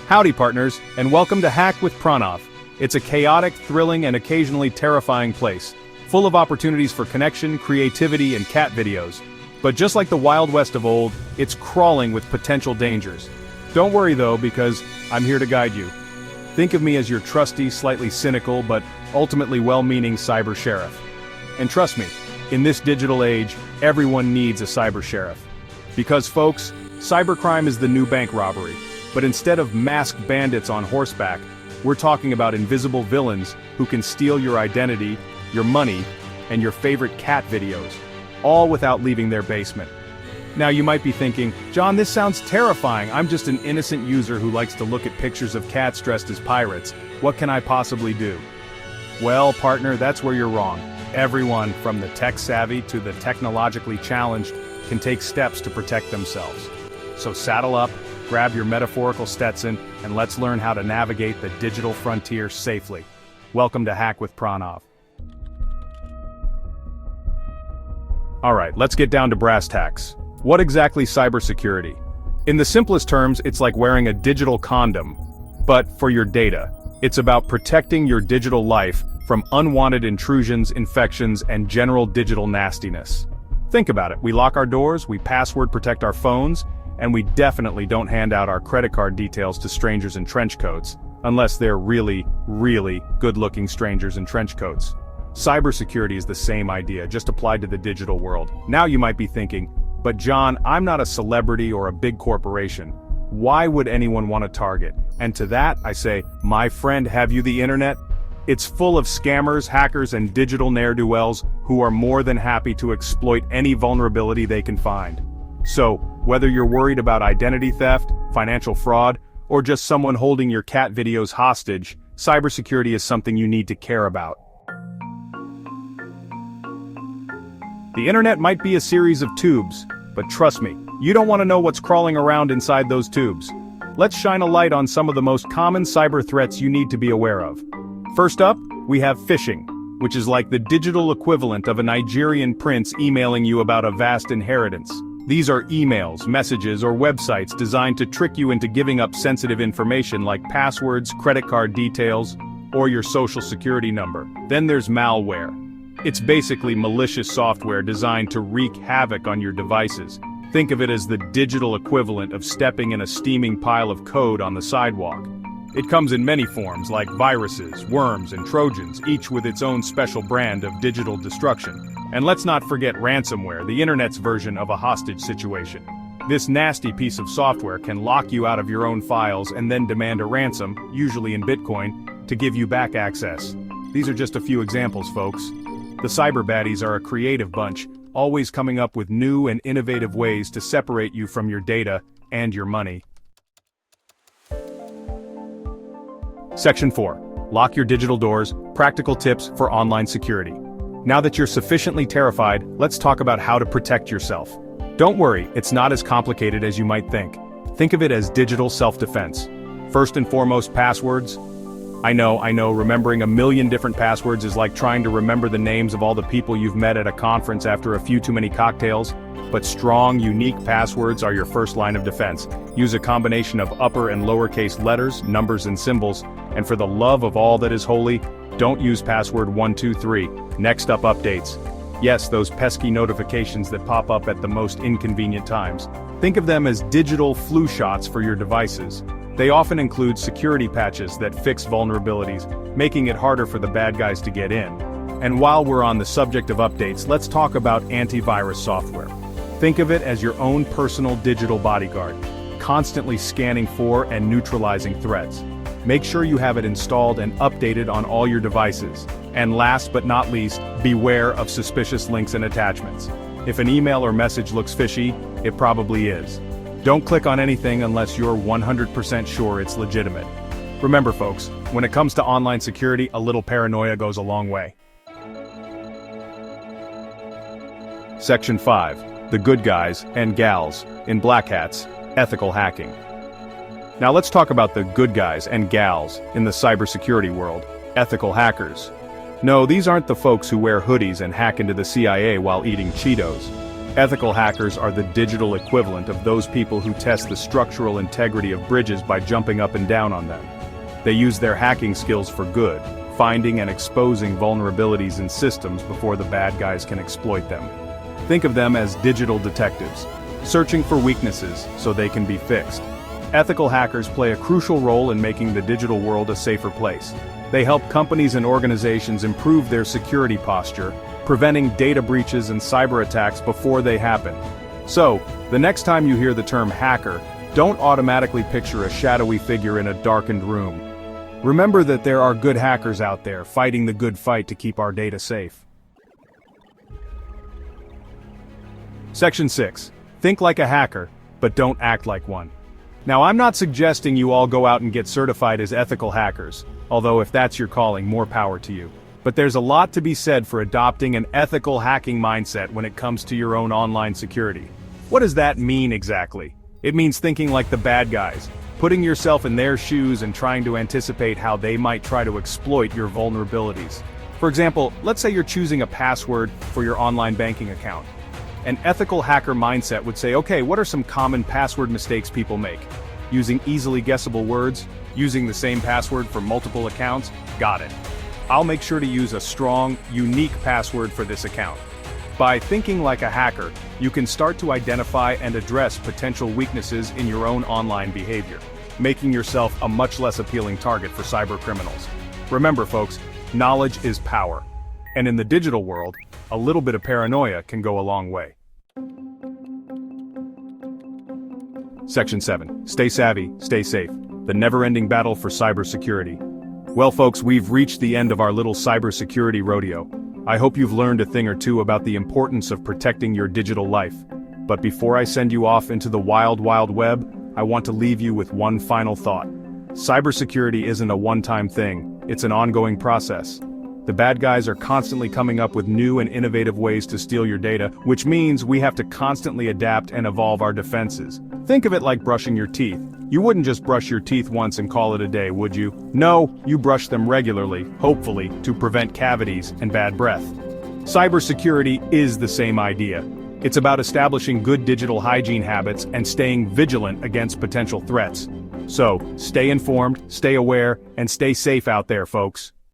Howdy partners, and welcome to Hack with Pranav. It's a chaotic, thrilling, and occasionally terrifying place, full of opportunities for connection, creativity, and cat videos. But just like the Wild West of old, it's crawling with potential dangers. Don't worry though, because I'm here to guide you. Think of me as your trusty, slightly cynical, but ultimately well-meaning cyber sheriff. And trust me, in this digital age, everyone needs a cyber sheriff. Because folks, cybercrime is the new bank robbery. But instead of masked bandits on horseback, we're talking about invisible villains who can steal your identity, your money, and your favorite cat videos, all without leaving their basement. Now you might be thinking, John, this sounds terrifying. I'm just an innocent user who likes to look at pictures of cats dressed as pirates. What can I possibly do? Well, partner, that's where you're wrong. Everyone, from the tech-savvy to the technologically challenged, can take steps to protect themselves. So saddle up, grab your metaphorical Stetson, and let's learn how to navigate the digital frontier safely. Welcome to Hack with Pranav. Alright, let's get down to brass tacks. What exactly cybersecurity? In the simplest terms, it's like wearing a digital condom, but for your data. It's about protecting your digital life from unwanted intrusions, infections, and general digital nastiness. Think about it, we lock our doors, we password protect our phones, and we definitely don't hand out our credit card details to strangers in trench coats, unless they're really, really good-looking strangers in trench coats. Cybersecurity is the same idea, just applied to the digital world. Now you might be thinking, but John, I'm not a celebrity or a big corporation. Why would anyone want to target? And to that, I say, my friend, have you the internet? It's full of scammers, hackers, and digital ne'er-do-wells who are more than happy to exploit any vulnerability they can find. So, whether you're worried about identity theft, financial fraud, or just someone holding your cat videos hostage, cybersecurity is something you need to care about. The internet might be a series of tubes, but trust me, you don't want to know what's crawling around inside those tubes. Let's shine a light on some of the most common cyber threats you need to be aware of. First up, we have phishing, which is like the digital equivalent of a Nigerian prince emailing you about a vast inheritance. These are emails, messages, or websites designed to trick you into giving up sensitive information like passwords, credit card details, or your social security number. Then there's malware. It's basically malicious software designed to wreak havoc on your devices. Think of it as the digital equivalent of stepping in a steaming pile of code on the sidewalk. It comes in many forms like viruses, worms, and trojans, each with its own special brand of digital destruction. And let's not forget ransomware, the internet's version of a hostage situation. This nasty piece of software can lock you out of your own files and then demand a ransom, usually in Bitcoin, to give you back access. These are just a few examples, folks. The cyber baddies are a creative bunch, always coming up with new and innovative ways to separate you from your data and your money. Section 4. Lock your digital doors, practical tips for online security. Now that you're sufficiently terrified, let's talk about how to protect yourself. Don't worry, it's not as complicated as you might think. Think of it as digital self-defense. First and foremost, passwords. I know, remembering a million different passwords is like trying to remember the names of all the people you've met at a conference after a few too many cocktails. But strong, unique passwords are your first line of defense. Use a combination of upper and lowercase letters, numbers, and symbols. And for the love of all that is holy, don't use password 123. Next up, updates. Yes, those pesky notifications that pop up at the most inconvenient times. Think of them as digital flu shots for your devices. They often include security patches that fix vulnerabilities, making it harder for the bad guys to get in. And while we're on the subject of updates, let's talk about antivirus software. Think of it as your own personal digital bodyguard, constantly scanning for and neutralizing threats. Make sure you have it installed and updated on all your devices. And last but not least, beware of suspicious links and attachments. If an email or message looks fishy, it probably is. Don't click on anything unless you're 100% sure it's legitimate. Remember folks, when it comes to online security, a little paranoia goes a long way. Section 5. The good guys and gals, in black hats, ethical hacking. Now let's talk about the good guys and gals in the cybersecurity world, ethical hackers. No, these aren't the folks who wear hoodies and hack into the CIA while eating Cheetos. Ethical hackers are the digital equivalent of those people who test the structural integrity of bridges by jumping up and down on them. They use their hacking skills for good, finding and exposing vulnerabilities in systems before the bad guys can exploit them. Think of them as digital detectives, searching for weaknesses so they can be fixed. Ethical hackers play a crucial role in making the digital world a safer place. They help companies and organizations improve their security posture, preventing data breaches and cyber attacks before they happen. So, the next time you hear the term hacker, don't automatically picture a shadowy figure in a darkened room. Remember that there are good hackers out there fighting the good fight to keep our data safe. Section 6. Think like a hacker, but don't act like one. Now, I'm not suggesting you all go out and get certified as ethical hackers, although if that's your calling, more power to you. But there's a lot to be said for adopting an ethical hacking mindset when it comes to your own online security. What does that mean exactly? It means thinking like the bad guys, putting yourself in their shoes and trying to anticipate how they might try to exploit your vulnerabilities. For example, let's say you're choosing a password for your online banking account. An ethical hacker mindset would say, okay, what are some common password mistakes people make? Using easily guessable words? Using the same password for multiple accounts? Got it. I'll make sure to use a strong, unique password for this account. By thinking like a hacker, you can start to identify and address potential weaknesses in your own online behavior, making yourself a much less appealing target for cyber criminals. Remember, folks, knowledge is power. And in the digital world, a little bit of paranoia can go a long way. Section 7. Stay savvy, stay safe. The never-ending battle for cybersecurity. Well, folks, we've reached the end of our little cybersecurity rodeo. I hope you've learned a thing or two about the importance of protecting your digital life. But before I send you off into the wild, wild web, I want to leave you with one final thought. Cybersecurity isn't a one-time thing, it's an ongoing process. The bad guys are constantly coming up with new and innovative ways to steal your data, which means we have to constantly adapt and evolve our defenses. Think of it like brushing your teeth. You wouldn't just brush your teeth once and call it a day, would you? No, you brush them regularly, hopefully, to prevent cavities and bad breath. Cybersecurity is the same idea. It's about establishing good digital hygiene habits and staying vigilant against potential threats. So, stay informed, stay aware, and stay safe out there, folks.